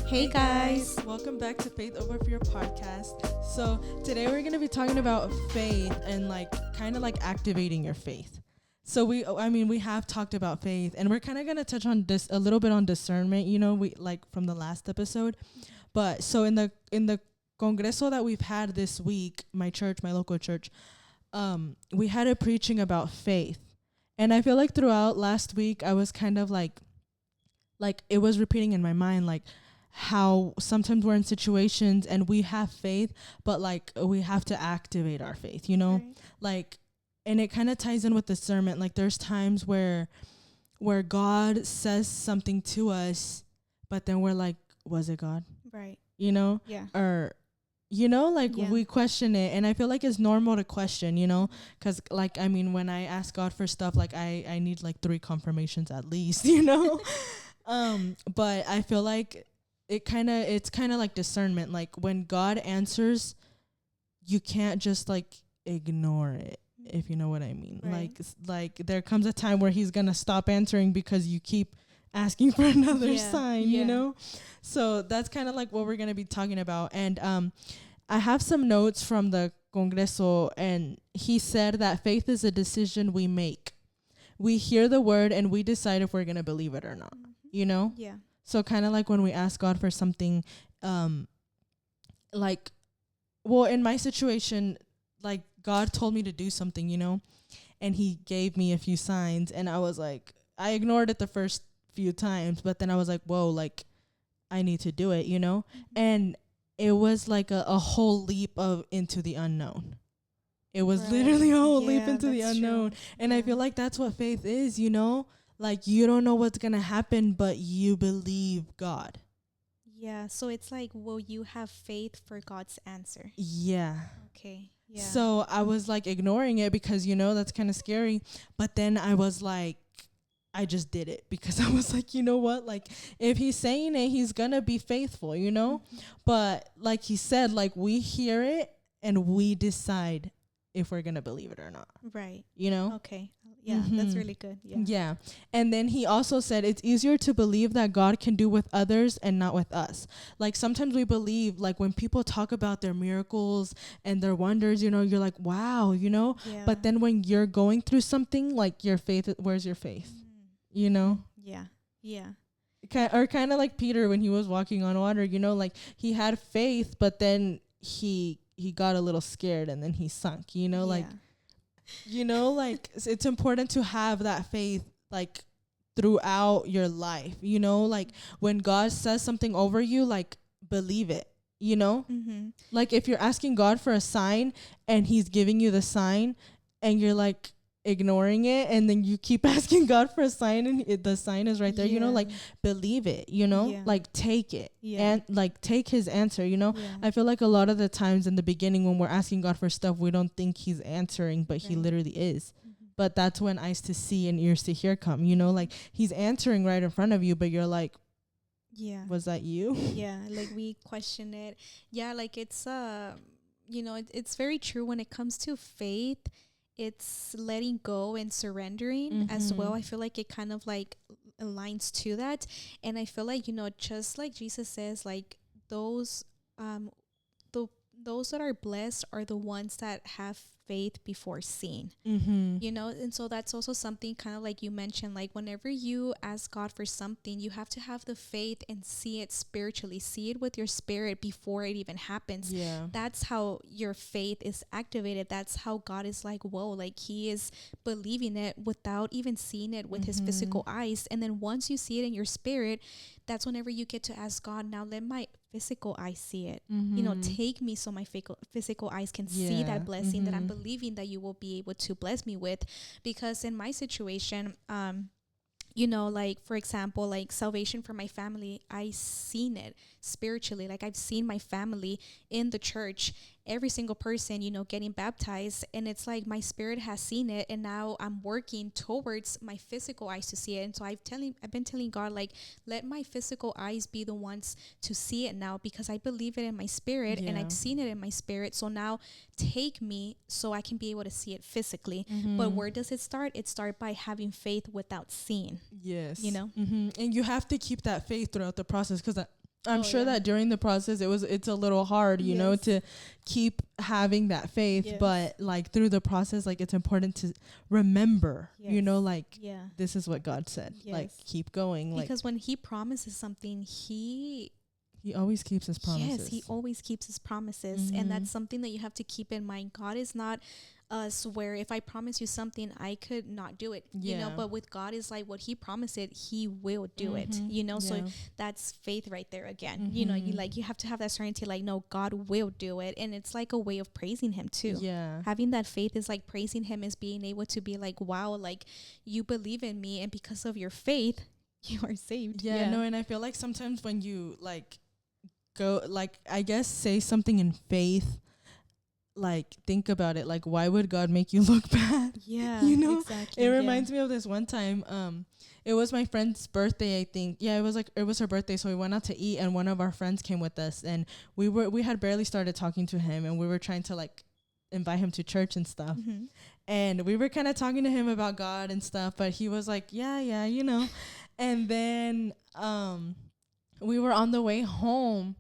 Hey guys. Welcome back to Faith Over Fear podcast. So today we're going to be talking about faith and kind of activating your faith. So we have talked about faith, and we're kind of going to touch on this a little bit on discernment, we from the last episode. But so in the congreso that we've had this week, my local church, we had a preaching about faith. And I feel like throughout last week I was kind of like it was repeating in my mind, how sometimes we're in situations and we have faith, but we have to activate our faith, Right. And it kind of ties in with discernment. There's times where God says something to us, but then we're like, was it God? Right. Yeah. Or Yeah. we question it. And I feel like it's normal to question, because when I ask God for stuff, I need 3 confirmations at least, but I feel like it's kind of like discernment. When God answers, you can't just ignore it, if you know what I mean. Right. There comes a time where he's gonna stop answering because you keep asking for another sign. So that's kind of what we're gonna be talking about. And I have some notes from the congreso, and he said that faith is a decision we make. We hear the word and we decide if we're gonna believe it or not. Yeah. So kind of when we ask God for something, in my situation, God told me to do something, and he gave me a few signs, and I ignored it the first few times, but then I was like, whoa, I need to do it, and it was a whole leap into the unknown. It was literally a whole leap into the unknown. And I feel like that's what faith is, you don't know what's going to happen, but you believe God. Yeah. So it's will you have faith for God's answer? Yeah. Okay. Yeah. So I was ignoring it because, that's kind of scary. But then I was I just did it because I was you know what? If he's saying it, he's going to be faithful, But like he said, we hear it and we decide if we're going to believe it or not. Right. Okay. Yeah, that's really good. Yeah. Yeah. And then he also said it's easier to believe that God can do with others and not with us. Sometimes we believe when people talk about their miracles and their wonders, you're wow, Yeah. But then when you're going through something your faith, where's your faith? Yeah. Yeah. Kind of like Peter when he was walking on water, he had faith, but then he got a little scared and then he sunk, it's important to have that faith throughout your life, when God says something over you, believe it, Mm-hmm. if you're asking God for a sign and he's giving you the sign and you're ignoring it, and then you keep asking God for a sign and the sign is right there, believe it, take it and take his answer, I feel like a lot of the times in the beginning when we're asking God for stuff, we don't think he's answering, but he literally is. But that's when eyes to see and ears to hear come, he's answering right in front of you, but you're Yeah. was that you? Yeah. We question it. Yeah. It's, it's very true when it comes to faith. It's letting go and surrendering as well. I feel like it kind of aligns to that. And I feel just like Jesus says, those those that are blessed are the ones that have faith before seeing, and so that's also something kind of you mentioned, whenever you ask God for something, you have to have the faith and see it spiritually, see it with your spirit before it even happens. That's how your faith is activated. That's how God is whoa, he is believing it without even seeing it with his physical eyes. And then once you see it in your spirit, that's whenever you get to ask God, now let my physical eyes see it. Take me so my physical eyes can see that blessing that I'm believing that you will be able to bless me with. Because in my situation, for example, salvation for my family, I seen it spiritually. I've seen my family in the church, every single person, getting baptized. And it's my spirit has seen it. And now I'm working towards my physical eyes to see it. And so I've been telling God, let my physical eyes be the ones to see it now, because I believe it in my spirit and I've seen it in my spirit. So now take me so I can be able to see it physically. But where does it start? It starts by having faith without seeing. Yes. And you have to keep that faith throughout the process, because I'm sure that during the process it's a little hard, you know, to keep having that faith, but like through the process, like it's important to remember, you know, like this is what God said. Like keep going. Because when he promises something, he always keeps his promises. Yes, he always keeps his promises. And that's something that you have to keep in mind. God is not us where if I promise you something, I could not do it, you know, but with God is like what he promised it, he will do it, you know, so that's faith right there again, you know, you have to have that certainty, like, no, God will do it. And it's like a way of praising him too. Having that faith is like praising him, is being able to be like, wow, like you believe in me, and because of your faith, you are saved. No, and I feel like sometimes when you like go, like, I guess say something in faith, like think about it, like why would God make you look bad? You know, exactly. It reminds me of this one time, it was my friend's birthday, I think. It was her birthday, so we went out to eat, and one of our friends came with us, and we had barely started talking to him, and we were trying to like invite him to church and stuff. And we were kind of talking to him about God and stuff, but he was like, yeah, you know. And then we were on the way home,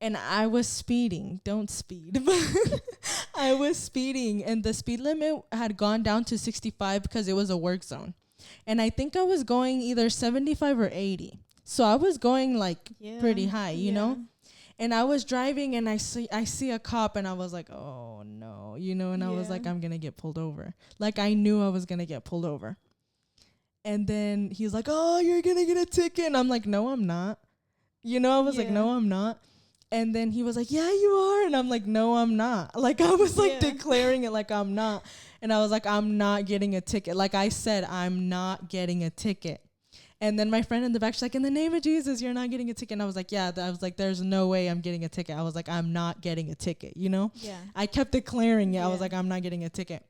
and I was speeding. Don't speed. I was speeding, and the speed limit had gone down to 65 because it was a work zone. And I think I was going either 75 or 80. So I was going like pretty high, you know? And I was driving, and I see a cop, and I was like, oh no, you know? And I was like, I'm going to get pulled over. Like I knew I was going to get pulled over. And then he's like, oh, you're going to get a ticket. And I'm like, no, I'm not. You know, I was like, no, I'm not. And then he was like, yeah, you are. And I'm like, no, I'm not. Like, I was like declaring it like I'm not. And I was like, I'm not getting a ticket. Like I said, I'm not getting a ticket. And then my friend in the back, she's like, in the name of Jesus, you're not getting a ticket. And I was like, I was like, there's no way I'm getting a ticket. I was like, I'm not getting a ticket, you know? I kept declaring it. I was like, I'm not getting a ticket.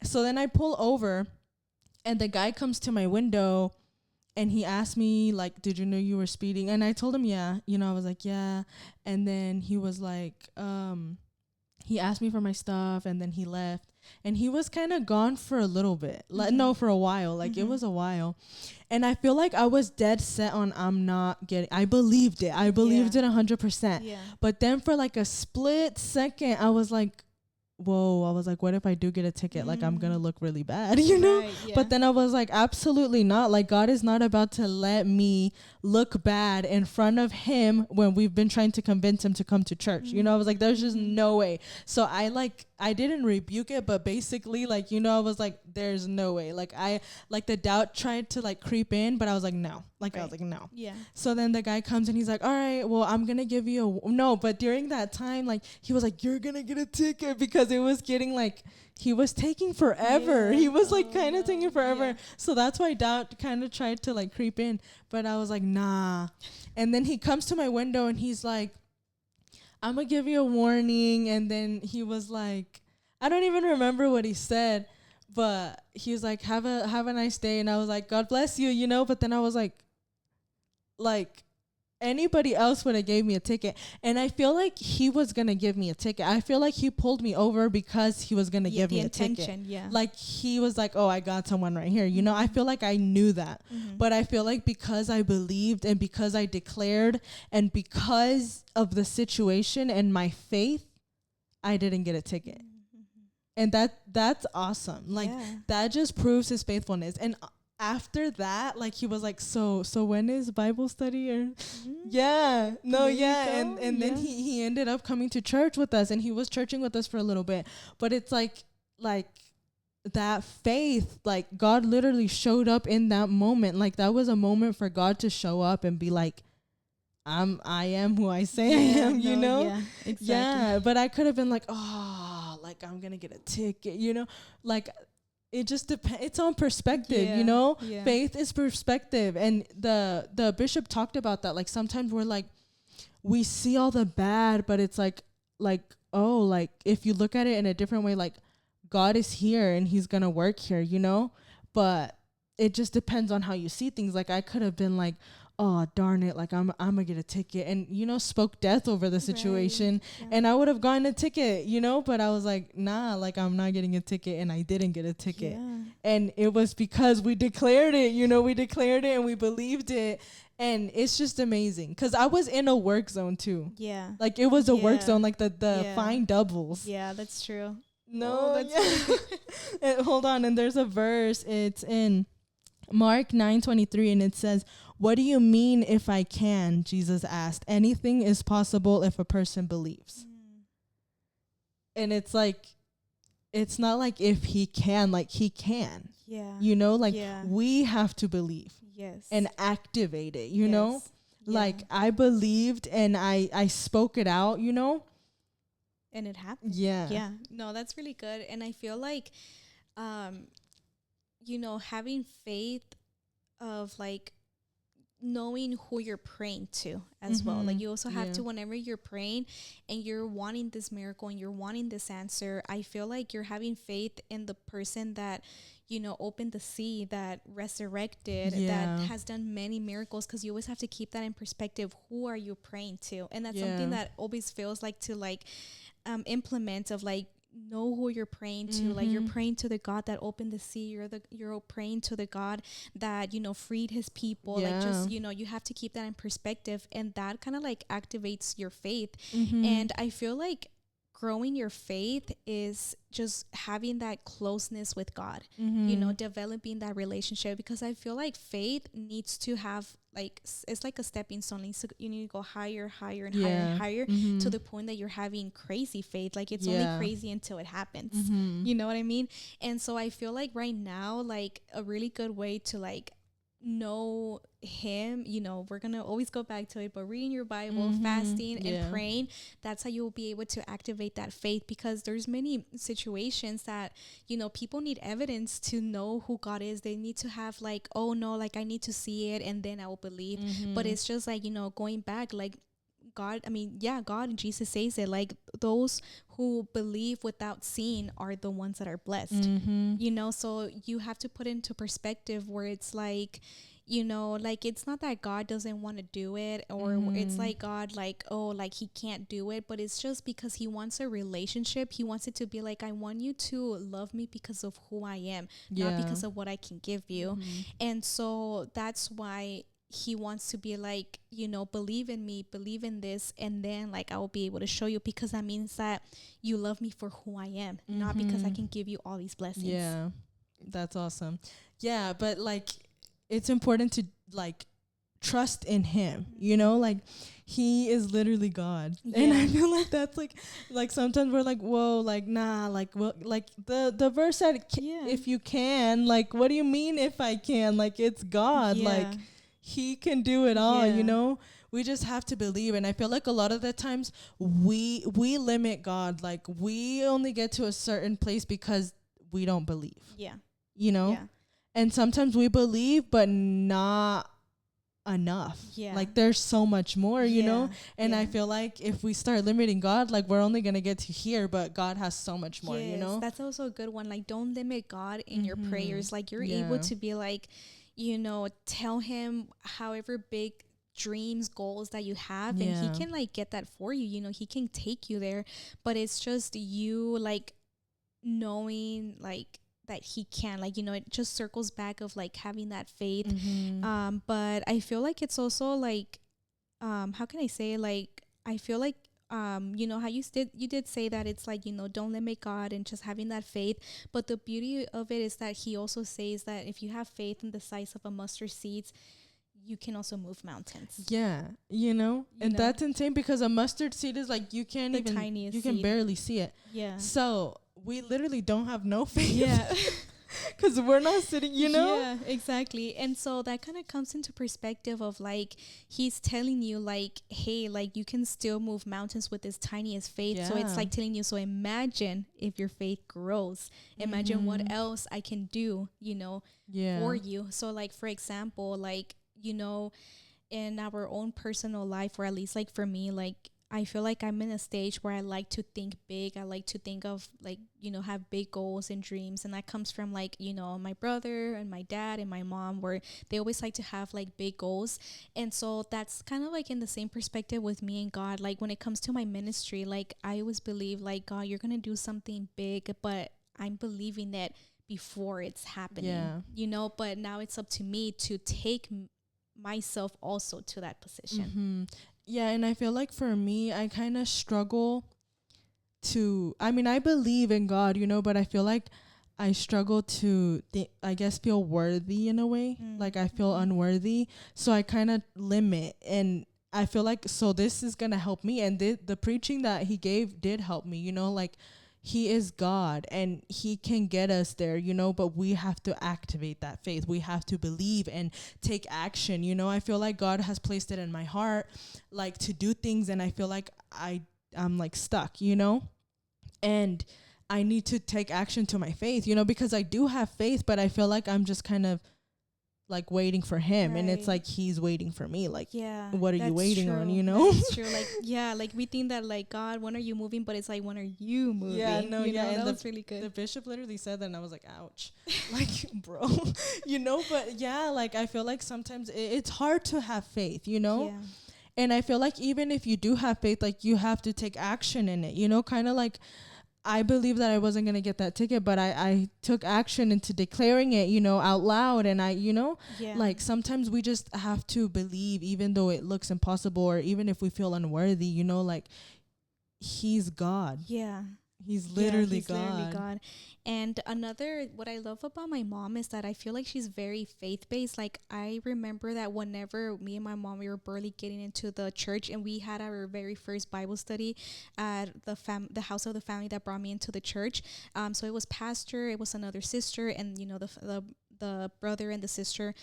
So then I pull over, and the guy comes to my window, and he asked me, like, did you know you were speeding? And I told him, yeah. You know, I was like, yeah. And then he was like, he asked me for my stuff, and then he left. And he was kind of gone for a little bit. For a while. Like, it was a while. And I feel like I was dead set on I believed it. I believed it 100%. But then for, like, a split second, I was like, whoa, I was like, what if I do get a ticket? Like, I'm gonna look really bad, you know? But then I was like, absolutely not. Like, God is not about to let me look bad in front of him when we've been trying to convince him to come to church. You know, I was like, there's just no way. So I didn't rebuke it, but basically, like, you know, I was like, there's no way. Like, the doubt tried to like creep in, but I was like, no. Like, I was like, no. So then the guy comes, and he's like, all right, well, I'm gonna give you no. But during that time, like, he was like, you're gonna get a ticket, because it was getting like, he was taking forever. He was like kind of taking forever. So that's why doubt kind of tried to like creep in, but I was like, nah. And then he comes to my window, and he's like, I'm gonna give you a warning. And then he was like, I don't even remember what he said, but he was like, have a nice day. And I was like, God bless you, you know? But then I was like anybody else would have gave me a ticket. And I feel like he was going to give me a ticket. I feel like he pulled me over because he was going to give me a ticket. Like, he was like, oh, I got someone right here. You know, I feel like I knew that. But I feel like because I believed, and because I declared, and because of the situation and my faith, I didn't get a ticket. And that's awesome. Like, that just proves his faithfulness. And after that, like, he was like, so when is Bible study? Or and then he ended up coming to church with us, and he was churching with us for a little bit. But it's like that faith, like, God literally showed up in that moment. Like, that was a moment for God to show up and be like, I am who I say I am, you know? Yeah, exactly. Yeah, but I could have been like, oh, like, I'm gonna get a ticket, you know? Like, it just depends. It's on perspective, you know? Faith is perspective. And the bishop talked about that. Like, sometimes we're like, we see all the bad, but it's like, oh, like, if you look at it in a different way, like, God is here and he's going to work here, you know? But it just depends on how you see things. Like, I could have been like, oh darn it, like I'm gonna get a ticket, and spoke death over the situation. Right. And I would have gotten a ticket, but I was like, nah, like I'm not getting a ticket, and I didn't get a ticket. Yeah. And it was because we declared it, we declared it and we believed it. And it's just amazing because I was in a work zone too. Yeah. Like it was a work Yeah. zone, like the Yeah. fine doubles. Yeah, that's true. No, Oh, that's And hold on, and there's a verse. It's in Mark 9:23, and it says, "What do you mean if I can?" Jesus asked. "Anything is possible if a person believes." And it's like, it's not like if he can, like he can. Yeah. Like Yeah. we have to believe. Yes. And activate it, Yes. like Yeah. I believed and I spoke it out, And it happened. Yeah. Yeah. No, that's really good. And I feel like, having faith of like knowing who you're praying to as well. Like you also have to, whenever you're praying and you're wanting this miracle and you're wanting this answer, I feel like you're having faith in the person that, opened the sea, that resurrected, that has done many miracles, because you always have to keep that in perspective. Who are you praying to? And that's something that always feels like to like implement, of like, know who you're praying to. Like you're praying to the God that opened the sea. You're praying to the God that freed his people. Like just you have to keep that in perspective, and that kind of like activates your faith. And I feel like growing your faith is just having that closeness with God, developing that relationship, because I feel like faith needs to have like, it's like a stepping stone. So you need to go higher, higher and higher and higher, to the point that you're having crazy faith. Like it's only crazy until it happens. You know what I mean? And so I feel like right now, like a really good way to like know him, we're gonna always go back to it, but reading your Bible, fasting and praying, that's how you'll be able to activate that faith. Because there's many situations that people need evidence to know who God is. They need to have like, oh no, like I need to see it and then I will believe. But it's just like, going back, like God and Jesus says it, like those who believe without seeing are the ones that are blessed. So you have to put into perspective where it's like, like it's not that God doesn't want to do it, or it's like God, like, oh, like he can't do it, but it's just because he wants a relationship. He wants it to be like, I want you to love me because of who I am, not because of what I can give you. And so that's why he wants to be like, believe in me, believe in this, and then like I will be able to show you, because that means that you love me for who I am, not because I can give you all these blessings. Yeah, that's awesome. Yeah, but like it's important to like trust in him, like he is literally God. And I feel like that's like sometimes we're like, whoa, like nah, like well, like the verse said, if you can, like what do you mean if I can? Like it's God. Like he can do it all. We just have to believe. And I feel like a lot of the times we limit God. Like we only get to a certain place because we don't believe. And sometimes we believe but not enough. Like there's so much more, and I feel like if we start limiting God, like we're only gonna get to here, but God has so much more. That's also a good one. Like don't limit God in your prayers. Like you're able to be like, tell him however big dreams, goals that you have, and he can like get that for you. He can take you there, but it's just you like knowing like that he can, like, it just circles back of like having that faith. But I feel like it's also like, how can I say, like, I feel like, how you did say that it's like, don't limit God and just having that faith. But the beauty of it is that he also says that if you have faith in the size of a mustard seed, you can also move mountains. And that's insane, because a mustard seed is like, you can't the even, tiniest you can seed. barely see it. So we literally don't have no faith. Because we're not sitting, Yeah, exactly. And so that kind of comes into perspective of like, he's telling you like, hey, like you can still move mountains with this tiniest faith. So it's like telling you, so imagine if your faith grows, imagine what else I can do, for you. So like, for example, like, in our own personal life, or at least like for me, like I feel like I'm in a stage where I like to think big. I like to think of like, have big goals and dreams. And that comes from like, my brother and my dad and my mom, where they always like to have like big goals. And so that's kind of like in the same perspective with me and God. Like when it comes to my ministry, like I always believe like, God, you're going to do something big, but I'm believing it before it's happening, but now it's up to me to take myself also to that position. Yeah, and I feel like for me, I kind of struggle I mean, I believe in God, but I feel like I struggle to, I guess, feel worthy in a way. Like I feel unworthy. So I kind of limit. And I feel like, so this is going to help me. And the preaching that he gave did help me, like he is God and he can get us there, but we have to activate that faith. We have to believe and take action. I feel like God has placed it in my heart, like to do things. And I feel like I'm like stuck, and I need to take action to my faith, because I do have faith, but I feel like I'm just kind of like waiting for him. Right. And it's like he's waiting for me. Like, what are you waiting on, That's true. Like, like we think that like, God, when are you moving? But it's like, when are you moving? That was really good. The bishop literally said that and I was like, ouch. Like, bro, but like I feel like sometimes it's hard to have faith, and I feel like even if you do have faith, like you have to take action in it, kind of like I believe that I wasn't going to get that ticket, but I took action into declaring it, out loud. And like sometimes we just have to believe, even though it looks impossible, or even if we feel unworthy, like he's God. Yeah. He's literally God. And what I love about my mom is that I feel like she's very faith-based. Like I remember that whenever me and my mom, we were barely getting into the church, and we had our very first Bible study at the house of the family that brought me into the church. So it was pastor, it was another sister, and the brother and the sister,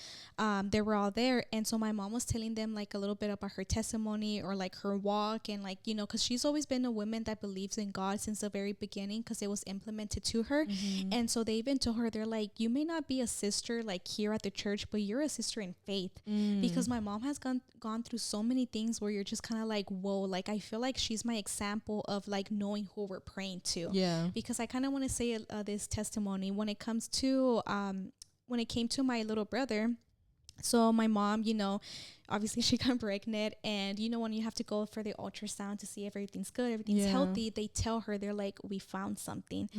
they were all there. And so my mom was telling them like a little bit about her testimony, or like her walk, and like, because she's always been a woman that believes in God since the very beginning, because it was implemented to her. And so they even told her, they're like, you may not be a sister like here at the church, but you're a sister in faith. Because my mom has gone through so many things where you're just kind of like, whoa, like I feel like she's my example of like knowing who we're praying to. Because I kind of want to say this testimony when it comes to when it came to my little brother. So my mom, obviously she got pregnant, and when you have to go for the ultrasound to see if everything's good, everything's healthy, they tell her, they're like, we found something.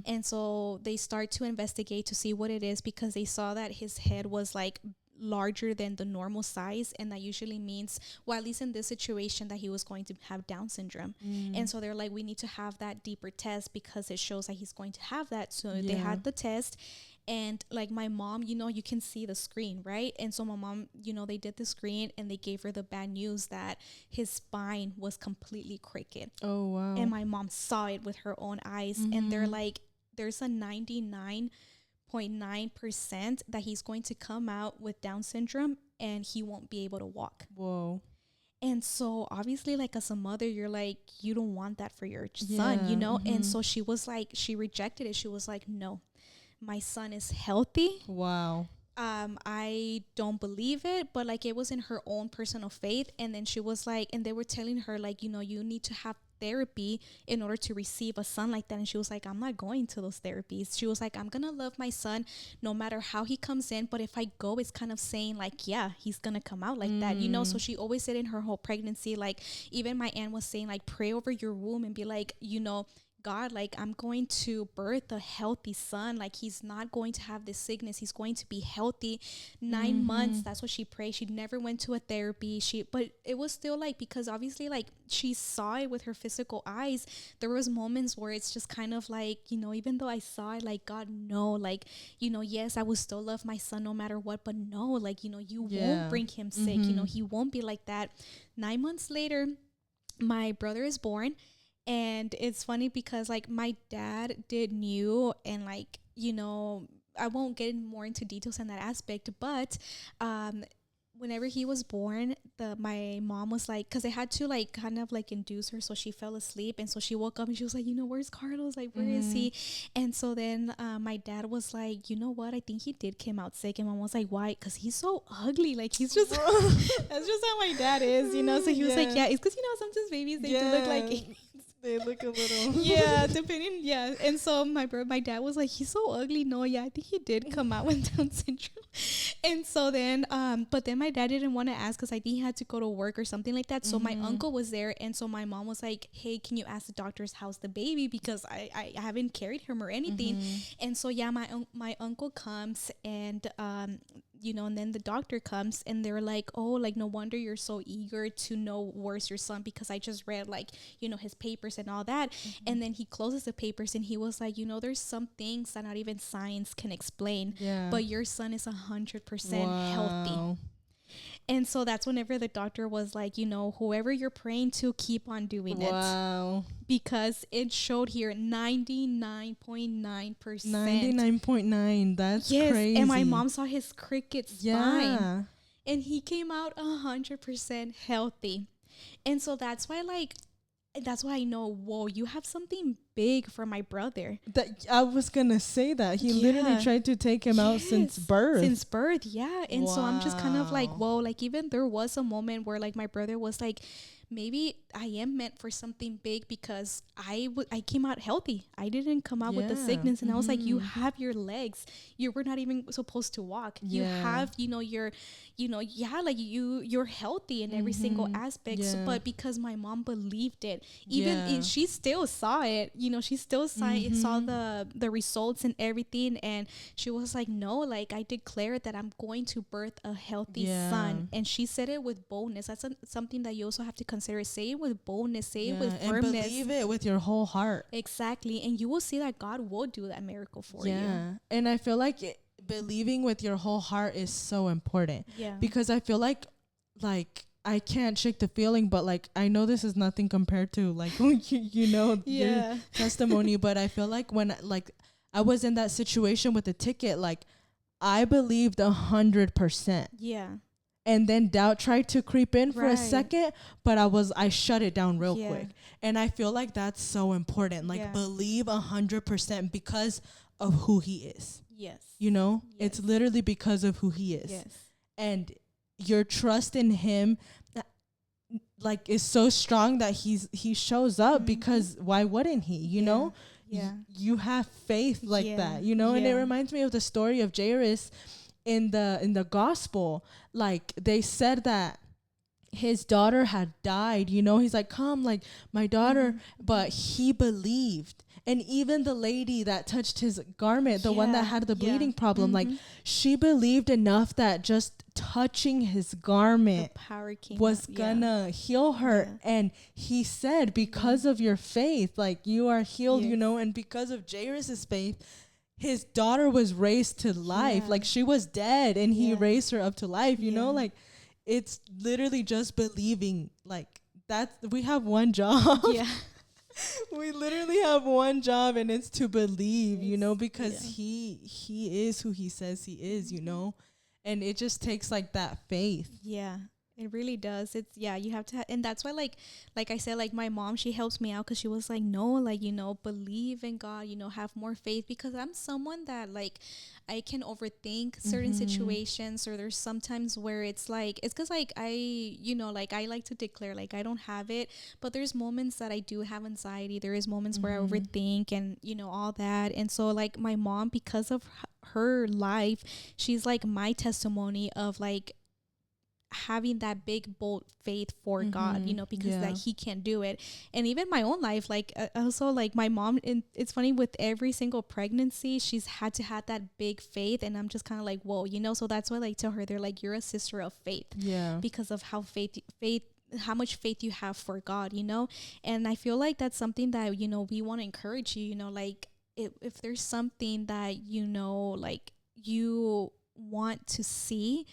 And so they start to investigate to see what it is, because they saw that his head was like larger than the normal size, and that usually means, well, at least in this situation, that he was going to have Down syndrome. And so they're like, we need to have that deeper test because it shows that he's going to have that. So they had the test. And like my mom, you can see the screen, right? And so my mom, they did the screen, and they gave her the bad news that his spine was completely crooked. Oh, wow. And my mom saw it with her own eyes. And they're like, there's a 99.9% that he's going to come out with Down syndrome, and he won't be able to walk. Whoa. And so obviously, like as a mother, you're like, you don't want that for your son, And so she was like, she rejected it. She was like, no. My son is healthy. Wow. I don't believe it, but like it was in her own personal faith. And then she was like, and they were telling her like, you need to have therapy in order to receive a son like that. And she was like, I'm not going to those therapies. She was like, I'm gonna love my son no matter how he comes in, but if I go, it's kind of saying like, yeah, he's gonna come out like that, So she always said in her whole pregnancy, like even my aunt was saying like, pray over your womb and be like, God, like I'm going to birth a healthy son. Like he's not going to have this sickness. He's going to be healthy. 9 months. That's what she prayed. She never went to a therapy. But it was still like, because obviously like she saw it with her physical eyes. There was moments where it's just kind of like, even though I saw it, like, God, no, like, yes, I will still love my son no matter what, but no, like, you won't bring him sick. He won't be like that. 9 months later, my brother is born. And it's funny because like my dad knew, and like, I won't get more into details in that aspect, but whenever he was born, my mom was like, because they had to like kind of like induce her, so she fell asleep, and so she woke up and she was like, where's Carlos, like where is he? And so then my dad was like, you know what, I think he did came out sick. And mom was like, why? Because he's so ugly, like he's just that's just how my dad is, so he was like, yeah, it's because sometimes babies, they do look like they look a little depending, and so my dad was like, he's so ugly. No, I think he did come out with Down syndrome. And so then but then my dad didn't want to ask because I think he had to go to work or something like that. So my uncle was there, and so my mom was like, hey, can you ask the doctors how's the baby, because I haven't carried him or anything. And so my uncle comes, and and then the doctor comes, and they're like, oh, like no wonder you're so eager to know where's your son, because I just read like his papers and all that. And then he closes the papers, and he was like, there's some things that not even science can explain, but your son is 100% healthy. And so that's whenever the doctor was like, whoever you're praying to, keep on doing it. Because it showed here 99.9%. 99.9. That's crazy. And my mom saw his cricket spine. And he came out 100% healthy. And so that's why I know, whoa, you have something big for my brother. That I was gonna say that he literally tried to take him out since birth. And so I'm just kind of like, whoa, like even there was a moment where like my brother was like, maybe I am meant for something big, because I came out healthy. I didn't come out with the sickness. And I was like, you have your legs. You were not even supposed to walk. You have, you're healthy in every single aspect. So, but because my mom believed it, even she still saw it, she still saw the results and everything. And she was like, no, like I declare that I'm going to birth a healthy son. And she said it with boldness. That's something that you also have to consider. Say it with boldness, say it with firmness, and believe it with your whole heart. Exactly. And you will see that God will do that miracle for you. And I feel like believing with your whole heart is so important. Because I feel like I can't shake the feeling, but like I know this is nothing compared to like your testimony, but I feel like when I was in that situation with the ticket, like I believed 100%. And then doubt tried to creep in for a second, but I shut it down real quick. And I feel like that's so important. Like believe 100% because of who he is. It's literally because of who he is. And your trust in him like is so strong that he shows up, because why wouldn't he, you have faith like that, and it reminds me of the story of Jairus in the gospel. Like they said that his daughter had died, he's like, come, like my daughter, but he believed. And even the lady that touched his garment, the one that had the bleeding problem, like she believed enough that just touching his garment was gonna heal her. And he said, because of your faith, like you are healed, and because of Jairus's faith, his daughter was raised to life. Like she was dead, and he raised her up to life, like it's literally just believing. Like that's, we have one job. We literally have one job, and it's to believe, because he is who he says he is, and it just takes like that faith. It really does. It's you have to and that's why like I said, like my mom, she helps me out because she was like, no, like believe in God, have more faith, because I'm someone that like I can overthink certain situations, or there's sometimes where it's because like I like I like to declare like I don't have it, but there's moments that I do have anxiety. There is moments where I overthink and all that. And so like my mom, because of her life, she's like my testimony of like having that big bold faith for God, because that he can do it. And even my own life, like also like my mom, and it's funny, with every single pregnancy she's had to have that big faith, and I'm just kind of like, whoa, so that's why I like tell her, they're like, you're a sister of faith, because of how how much faith you have for God, and I feel like that's something that we want to encourage you, like if there's something that like you want to see,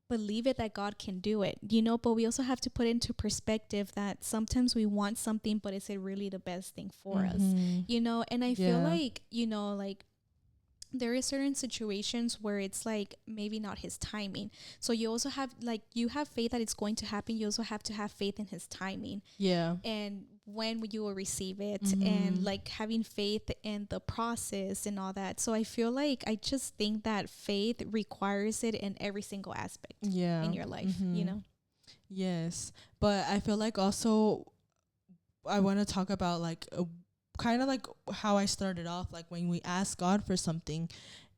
believe it that God can do it, but we also have to put into perspective that sometimes we want something, but is it really the best thing for us, and I feel like, like there is certain situations where it's like maybe not his timing. So you also have like, you have faith that it's going to happen. You also have to have faith in his timing. Yeah. And when you will receive it, and like having faith in the process and all that. So I feel like, I just think that faith requires it in every single aspect in your life, you know? Yes. But I feel like also I want to talk about like kind of like how I started off, like when we ask God for something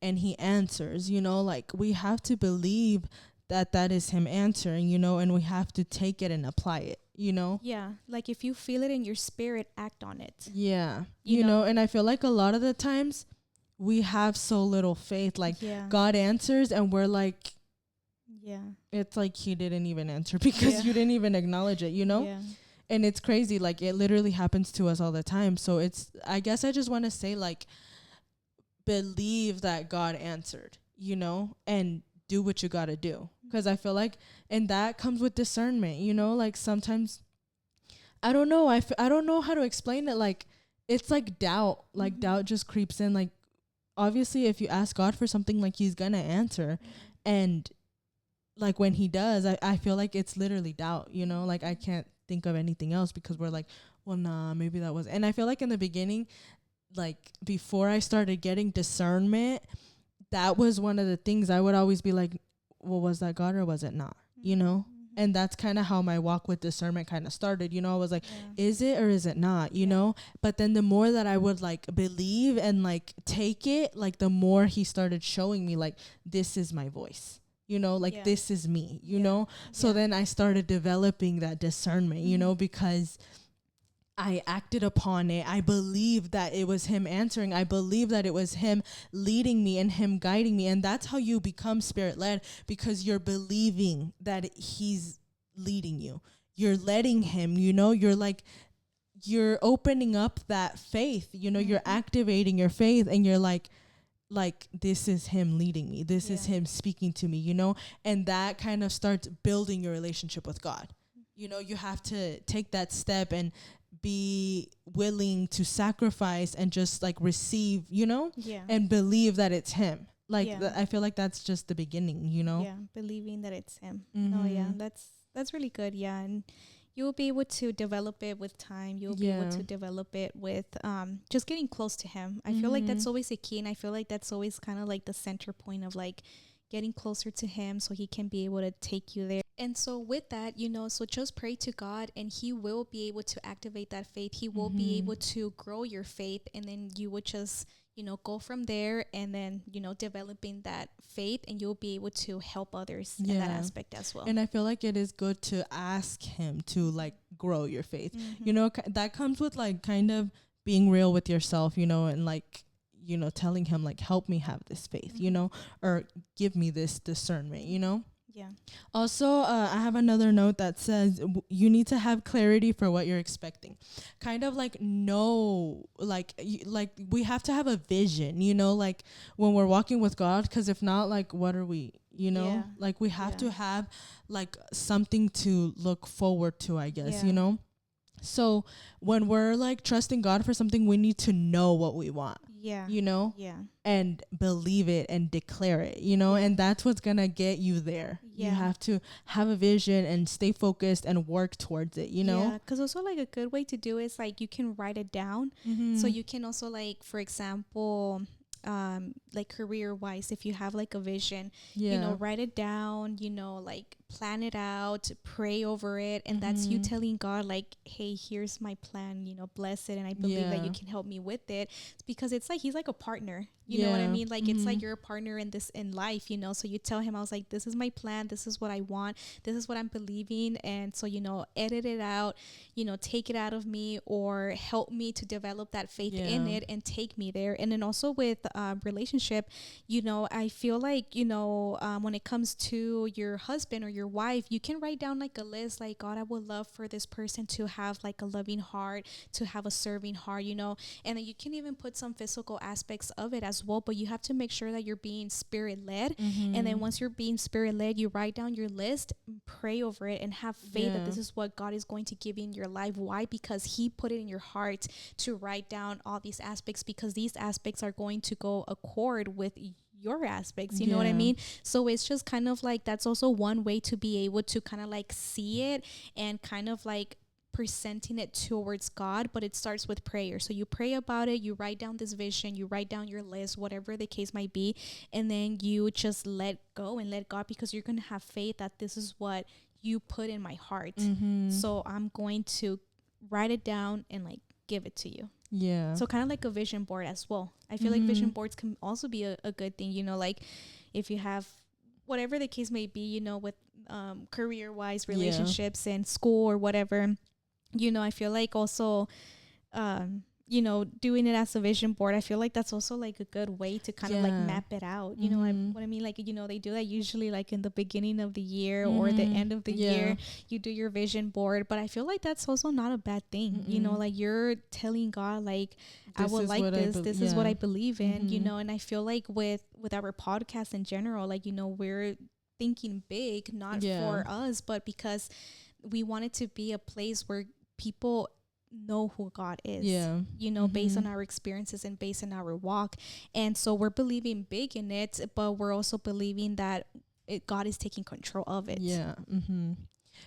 and he answers, you know, like we have to believe that that is him answering, you know, and we have to take it and apply it, you know? Yeah. Like if you feel it in your spirit, act on it. Yeah. You know, and I feel like a lot of the times we have so little faith. Like God answers and we're like, it's like he didn't even answer because you didn't even acknowledge it, you know? Yeah. And it's crazy. Like it literally happens to us all the time. So it's, I guess I just want to say like, believe that God answered, you know, and do what you got to do. Because I feel like, and that comes with discernment, you know, like sometimes, I don't know. I don't know how to explain it. Like, it's like doubt, like doubt just creeps in. Like, obviously if you ask God for something, like he's going to answer. And like when he does, I feel like it's literally doubt, you know, like I can't think of anything else because we're like, well, nah, maybe that was. And I feel like in the beginning, like before I started getting discernment, that was one of the things I would always be like, well, was that God or was it not? You know? And that's kind of how my walk with discernment kind of started. You know, I was like, is it or is it not? You know? But then the more that I would like believe and like take it, like the more he started showing me like, this is my voice. You know, like this is me, you know? So then I started developing that discernment, you know, because I acted upon it. I believed that it was him answering. I believe that it was him leading me and him guiding me. And that's how you become spirit led, because you're believing that he's leading you. You're letting him, you know, you're like, you're opening up that faith, you know, you're activating your faith and you're like, this is him leading me. This is him speaking to me, you know, and that kind of starts building your relationship with God. You know, you have to take that step and be willing to sacrifice and just like receive, you know, and believe that it's him. Like I feel like that's just the beginning, you know. Yeah, believing that it's him. Oh yeah, that's really good. Yeah, and you'll be able to develop it with time. You'll be able to develop it with just getting close to him. I feel like that's always a key, and I feel like that's always kind of like the center point of like getting closer to him so he can be able to take you there. And so with that, you know, so just pray to God and he will be able to activate that faith. He will be able to grow your faith, and then you would just, you know, go from there and then, you know, developing that faith, and you'll be able to help others in that aspect as well. And I feel like it is good to ask him to like grow your faith. You know, that comes with like kind of being real with yourself, you know, and like, you know, telling him like, help me have this faith, you know, or give me this discernment, you know. Also, I have another note that says you need to have clarity for what you're expecting. Kind of like like we have to have a vision, you know, like when we're walking with God, because if not, like what are we, you know, like we have to have like something to look forward to, I guess, you know. So when we're like trusting God for something, we need to know what we want. You know, and believe it and declare it, you know, and that's what's gonna get you there. You have to have a vision and stay focused and work towards it, you know. Because also like a good way to do it is like you can write it down. So you can also like, for example, like career wise, if you have like a vision, you know, write it down, you know, like plan it out, pray over it, and that's you telling God like, hey, here's my plan, you know, bless it, and I believe that you can help me with it. It's because it's like he's like a partner, you know what I mean, like it's like you're a partner in this in life, you know. So you tell him, I was like, this is my plan, this is what I want, this is what I'm believing, and so, you know, edit it out, you know, take it out of me, or help me to develop that faith in it and take me there. And then also with relationship, you know, I feel like, you know, when it comes to your husband or your your wife, you can write down like a list, like, God, I would love for this person to have like a loving heart, to have a serving heart, you know. And then you can even put some physical aspects of it as well, but you have to make sure that you're being spirit led. And then once you're being spirit led, you write down your list, pray over it, and have faith that this is what God is going to give you in your life. Why? Because he put it in your heart to write down all these aspects, because these aspects are going to go accord with your aspects, you know what I mean? So it's just kind of like, that's also one way to be able to kind of like see it and kind of like presenting it towards God. But it starts with prayer. So you pray about it, you write down this vision, you write down your list, whatever the case might be, and then you just let go and let God, because you're going to have faith that this is what you put in my heart. So I'm going to write it down and like give it to you. Yeah. So kind of like a vision board as well. I feel like vision boards can also be a good thing, you know, like if you have whatever the case may be, you know, with career wise, relationships and school or whatever, you know, I feel like also you know, doing it as a vision board, I feel like that's also like a good way to kind of like map it out. You know what I mean? Like, you know, they do that usually like in the beginning of the year or the end of the year, you do your vision board. But I feel like that's also not a bad thing. You know, like you're telling God, like, I would like this. This is what I believe in, you know. And I feel like with our podcast in general, like, you know, we're thinking big, not for us, but because we want it to be a place where people know who God is, you know, based on our experiences and based on our walk. And so we're believing big in it, but we're also believing that God is taking control of it.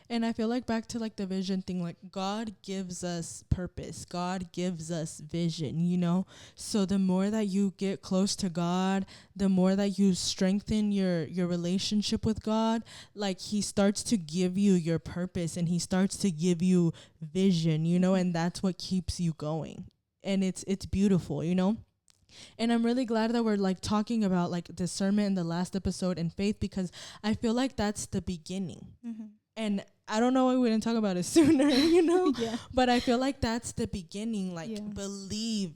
And I feel like back to like the vision thing, like God gives us purpose, God gives us vision, you know. So the more that you get close to God, the more that you strengthen your relationship with God, like he starts to give you your purpose and he starts to give you vision, you know, and that's what keeps you going. And it's beautiful, you know. And I'm really glad that we're like talking about like discernment in the last episode and faith, because I feel like that's the beginning. And I don't know why we didn't talk about it sooner, you know, but I feel like that's the beginning. Like believe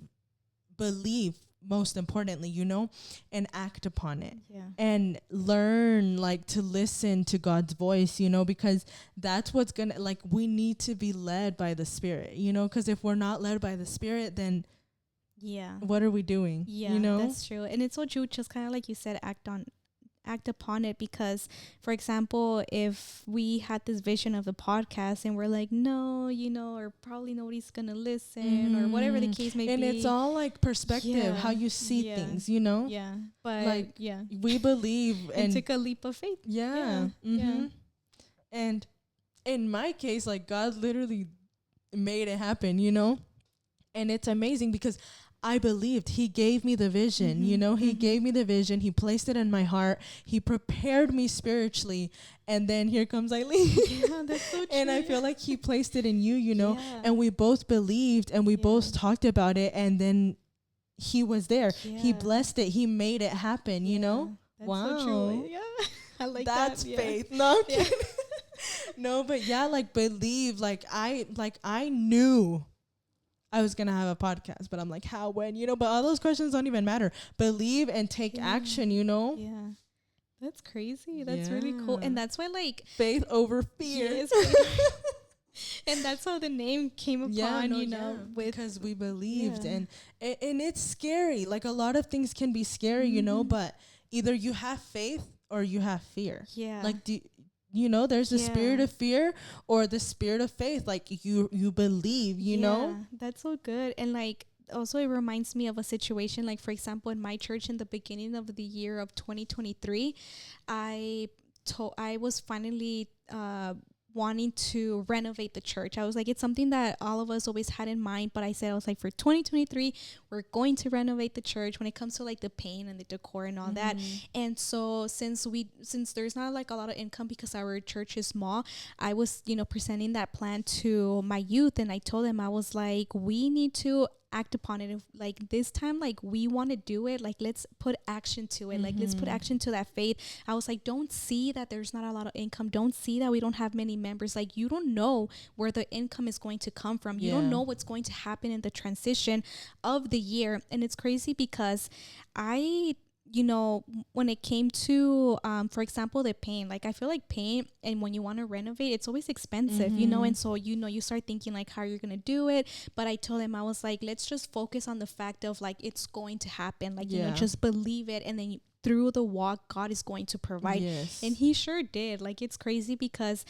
most importantly, you know, and act upon it and learn like to listen to God's voice, you know, because that's what's gonna, like, we need to be led by the Spirit, you know, because if we're not led by the Spirit, then what are we doing? You know, that's true. And it's so true, just kind of like you said, act upon it. Because, for example, if we had this vision of the podcast and we're like, no, you know, or probably nobody's gonna listen or whatever the case may be, and it's all like perspective, how you see things, you know. But like we believe and took a leap of faith. And in my case, like, God literally made it happen, you know. And it's amazing because I believed. He gave me the vision, you know, he gave me the vision. He placed it in my heart. He prepared me spiritually. And then here comes Aylin. That's so true. And I feel like he placed it in you, you know, and we both believed and we both talked about it. And then he was there. He blessed it. He made it happen, you know. That's so true. I like that's that. That's faith. No, I'm kidding. No, but like believe. Like I knew I was going to have a podcast, but I'm like, how, when, you know, but all those questions don't even matter. Believe and take action, you know? That's crazy. That's really cool. And that's why, like, faith over fear. And that's how the name came upon, you know, because we believed. And it's scary. Like, a lot of things can be scary, you know, but either you have faith or you have fear. Like, you know, there's the spirit of fear or the spirit of faith. Like, you believe, you know. That's so good. And like, also it reminds me of a situation, like, for example, in my church in the beginning of the year of 2023, I was finally wanting to renovate the church. I was like, it's something that all of us always had in mind, but I was like, for 2023 we're going to renovate the church when it comes to like the paint and the decor and all that. And so since there's not like a lot of income because our church is small, I was, you know, presenting that plan to my youth, and I told them, I was like, we need to act upon it. If, like, this time, like, we want to do it, like, let's put action to it. Like, let's put action to that faith. I was like, don't see that there's not a lot of income, don't see that we don't have many members. Like, you don't know where the income is going to come from. You don't know what's going to happen in the transition of the year. And it's crazy because I you know, when it came to, for example, the paint, like I feel like paint, and when you want to renovate, it's always expensive, you know, and so, you know, you start thinking like how you're going to do it. But I told him, I was like, let's just focus on the fact of like, it's going to happen. Like, you know, just believe it. And then through the walk, God is going to provide. And he sure did. Like, it's crazy because,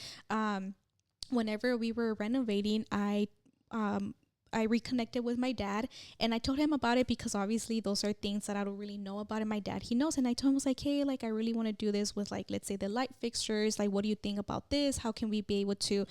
whenever we were renovating, I reconnected with my dad, and I told him about it because obviously those are things that I don't really know about, and my dad, he knows. And I told him, I was like, hey, like I really want to do this with, like, let's say the light fixtures. Like, what do you think about this? How can we be able to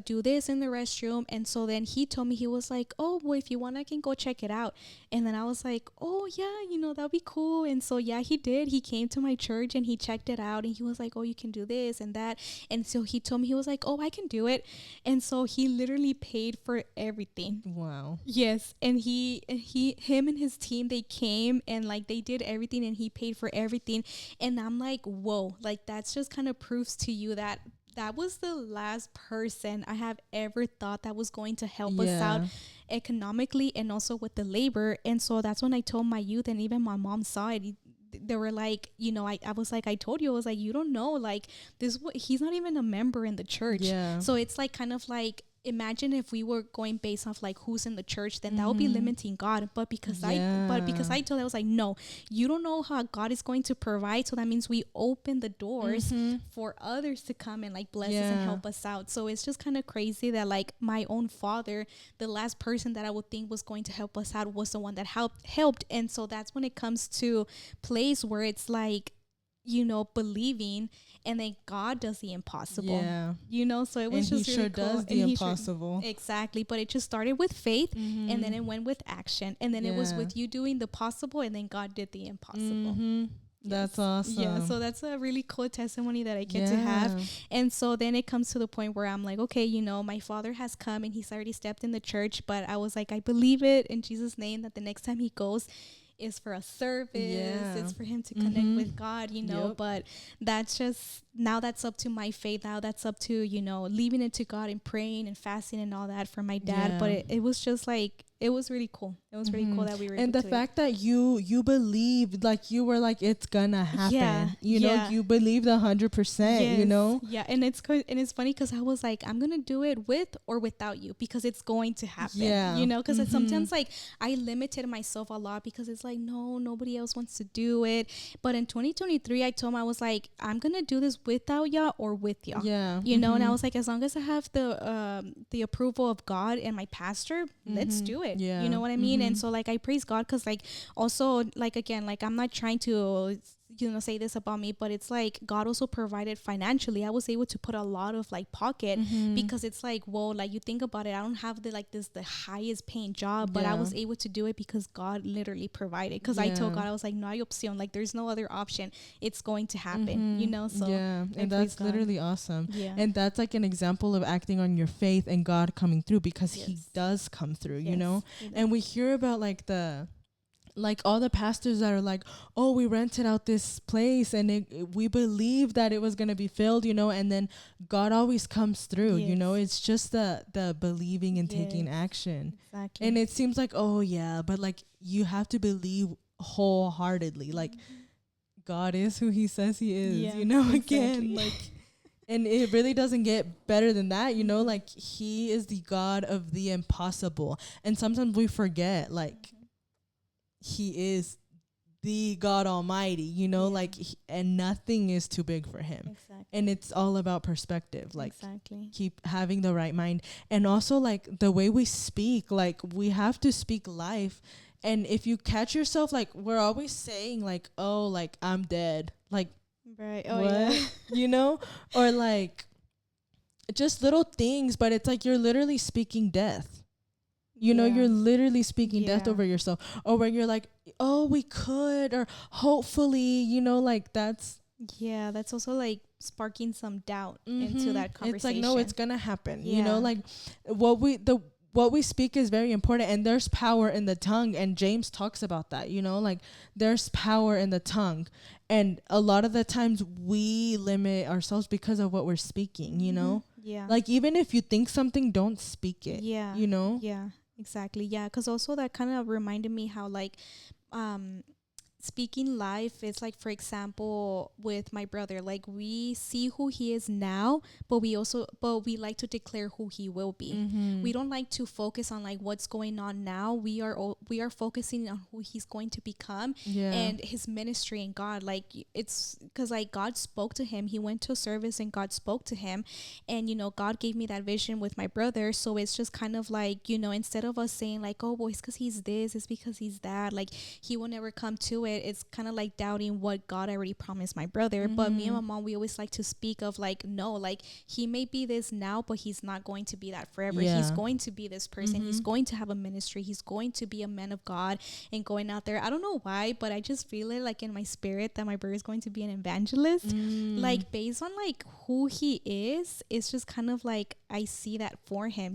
do this in the restroom? And so then he told me, he was like, oh, well, if you want, I can go check it out. And then I was like, oh yeah, you know, that'd be cool. And so yeah, he did. He came to my church and he checked it out, and he was like, oh, you can do this and that. And so he told me, he was like, oh, I can do it. And so he literally paid for everything. Wow. Yes. And him and his team, they came and like they did everything, and he paid for everything. And I'm like, whoa, like that's just kind of proves to you that that was the last person I have ever thought that was going to help us out economically and also with the labor. And so that's when I told my youth, and even my mom saw it. They were like, you know, I was like, I told you, I was like, you don't know, like this, he's not even a member in the church. So it's like kind of like, imagine if we were going based off like who's in the church, then that would be limiting God. But because I told, I was like, no, you don't know how God is going to provide. So that means we open the doors for others to come and like bless us and help us out. So it's just kind of crazy that like my own father, the last person that I would think was going to help us out, was the one that helped. And so that's when it comes to place where it's like, you know, believing, and then God does the impossible. You know, so it was just really cool. Does the impossible. Exactly. But it just started with faith, and then it went with action, and then it was with you doing the possible, and then God did the impossible. That's awesome. Yeah, so that's a really cool testimony that I get to have. And so then it comes to the point where I'm like, okay, you know, my father has come and he's already stepped in the church, but I was like, I believe it in Jesus' name that the next time he goes is for a service, it's for him to connect with God, you know. But that's just, now that's up to my faith. Now that's up to, you know, leaving it to God and praying and fasting and all that for my dad. But it was just like, it was really cool. It was really cool that we were and the fact that you believed, like you were like, it's gonna happen. You know, you believed 100%. You know. And it's funny because I was like, I'm gonna do it with or without you, because it's going to happen. You know, because sometimes like I limited myself a lot because it's like, no, nobody else wants to do it. But in 2023, I told him, I was like, I'm gonna do this without y'all or with y'all. You know, and I was like, as long as I have the approval of God and my pastor, let's do it. You know what I mean? And so like I praise God because like also like again, like I'm not trying to, you know, say this about me, but it's like God also provided financially. I was able to put a lot of like pocket because it's like, whoa, like you think about it, I don't have the highest paying job, but I was able to do it because God literally provided. Because I told God, I was like, no hay opción, like there's no other option, it's going to happen, you know. So and that's literally awesome. And that's like an example of acting on your faith and God coming through, because he does come through, you know. And we hear about like all the pastors that are like, oh, we rented out this place and we believed that it was going to be filled, you know, and then God always comes through, you know. It's just the believing and taking action. And it seems like, oh yeah, but like you have to believe wholeheartedly, like God is who he says he is, you know, again, like, and it really doesn't get better than that, you know, like he is the God of the impossible. And sometimes we forget, like, he is the God Almighty, you know, like, and nothing is too big for him. And it's all about perspective, like keep having the right mind. And also like the way we speak, like we have to speak life. And if you catch yourself, like we're always saying like, oh, like I'm dead, like, what? You know, or like just little things, but it's like you're literally speaking death. You know, you're literally speaking death over yourself. Or when you're like, oh, we could, or hopefully, you know, like that's also like sparking some doubt into that conversation. It's like, no, it's gonna happen. You know, like what we speak is very important, and there's power in the tongue, and James talks about that, you know, like there's power in the tongue. And a lot of the times we limit ourselves because of what we're speaking, you know. Like even if you think something, don't speak it. You know. Exactly. Because also that kind of reminded me how like speaking life is like, for example, with my brother, like we see who he is now, but we like to declare who he will be. We don't like to focus on like what's going on now. We are focusing on who he's going to become, and his ministry in God. Like it's because like God spoke to him. He went to a service and God spoke to him, and God gave me that vision with my brother. So it's just kind of like, instead of us saying like, oh well, it's because he's this, it's because he's that, like he will never come to it. It's kind of like doubting what God already promised my brother. But me and my mom, we always like to speak of like, no, like he may be this now, but he's not going to be that forever. He's going to be this person. He's going to have a ministry. He's going to be a man of God and going out there. I don't know why, but I just feel it like in my spirit that my brother is going to be an evangelist. Like based on like who he is, it's just kind of like I see that for him,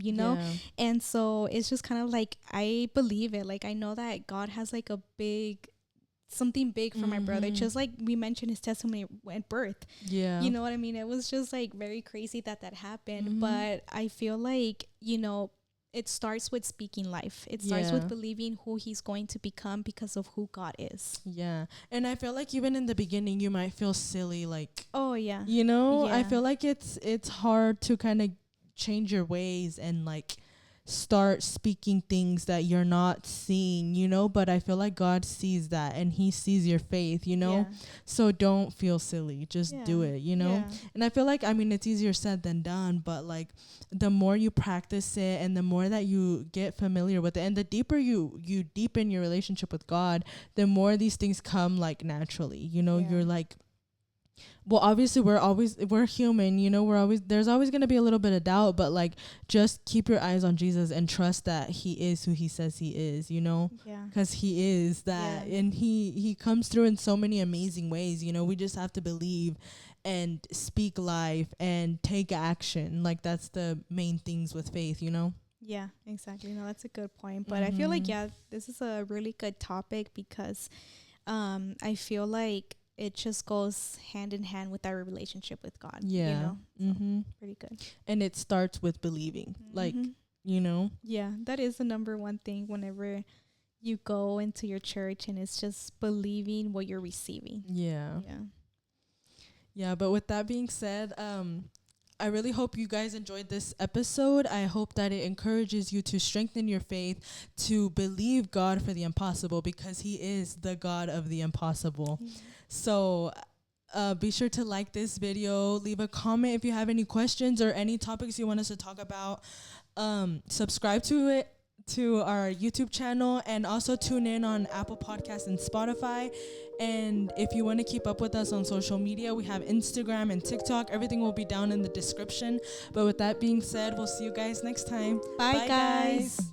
and so it's just kind of like I believe it. Like I know that God has like something big for my brother, just like we mentioned his testimony at birth. You know what I mean? It was just like very crazy that happened. But I feel like it starts with speaking life. It starts with believing who he's going to become because of who God is. And I feel like even in the beginning you might feel silly, like I feel like it's hard to kind of change your ways and like start speaking things that you're not seeing, but I feel like God sees that and he sees your faith, so don't feel silly, just do it, and I feel like, I mean, it's easier said than done, but like the more you practice it and the more that you get familiar with it and the deeper you deepen your relationship with God, the more these things come like naturally, you're like, well, obviously we're human, there's always going to be a little bit of doubt, but like just keep your eyes on Jesus and trust that he is who he says he is, because he is that. And he comes through in so many amazing ways. We just have to believe and speak life and take action. Like that's the main things with faith, Yeah, exactly. No, that's a good point. But I feel like, this is a really good topic because I feel like it just goes hand in hand with our relationship with God. So pretty good. And it starts with believing, like, Yeah, that is the number one thing whenever you go into your church, and it's just believing what you're receiving. Yeah, but with that being said, I really hope you guys enjoyed this episode. I hope that it encourages you to strengthen your faith, to believe God for the impossible, because he is the God of the impossible. So be sure to like this video, leave a comment if you have any questions or any topics you want us to talk about. Subscribe to our YouTube channel, and also tune in on Apple Podcasts and Spotify. And if you want to keep up with us on social media, we have Instagram and TikTok. Everything will be down in the description. But with that being said, we'll see you guys next time. Bye guys.